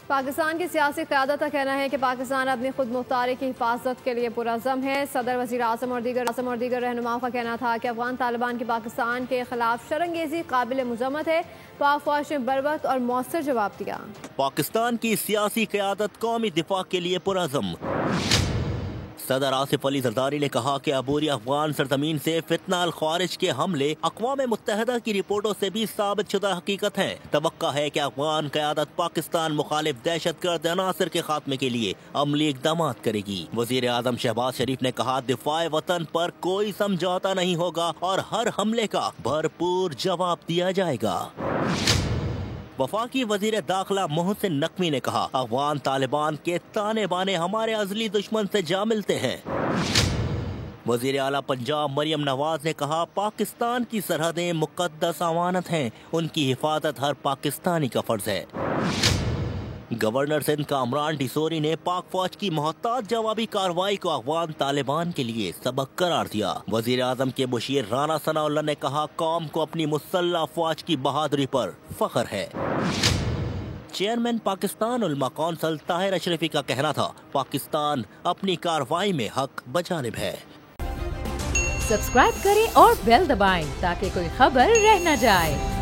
پاکستان کی سیاسی قیادت کا کہنا ہے کہ پاکستان اپنی خود مختاری کی حفاظت کے لیے پرعزم ہے۔ صدر، وزیر اعظم اور دیگر رہنماؤں کا کہنا تھا کہ افغان طالبان کی پاکستان کے خلاف شرانگیزی قابل مذمت ہے۔ پاک فوج نے بروقت اور مؤثر جواب دیا۔ پاکستان کی سیاسی قیادت قومی دفاع کے لیے پرعزم۔ صدر آصف علی زرداری نے کہا کہ عبوری افغان سرزمین سے فتنہ الخوارج کے حملے اقوام متحدہ کی رپورٹوں سے بھی ثابت شدہ حقیقت ہیں۔ توقع ہے کہ افغان قیادت پاکستان مخالف دہشت گرد عناصر کے خاتمے کے لیے عملی اقدامات کرے گی۔ وزیر اعظم شہباز شریف نے کہا دفاع وطن پر کوئی سمجھوتا نہیں ہوگا اور ہر حملے کا بھرپور جواب دیا جائے گا۔ وفاقی وزیر داخلہ محسن نقوی نے کہا افغان طالبان کے تانے بانے ہمارے ازلی دشمن سے جا ملتے ہیں۔ وزیر اعلیٰ پنجاب مریم نواز نے کہا پاکستان کی سرحدیں مقدس امانت ہیں، ان کی حفاظت ہر پاکستانی کا فرض ہے۔ گورنر سندھ کامران ڈیسوری نے پاک فوج کی محتاط جوابی کارروائی کو افغان طالبان کے لیے سبق قرار دیا۔ وزیر اعظم کے مشیر رانا ثناء اللہ نے کہا قوم کو اپنی مسلح افواج کی بہادری پر فخر ہے۔ چیئرمین پاکستان علماء کونسل طاہر اشرفی کا کہنا تھا پاکستان اپنی کارروائی میں حق بجانب ہے۔ سبسکرائب کریں اور بیل دبائیں تاکہ کوئی خبر رہ نہ جائے۔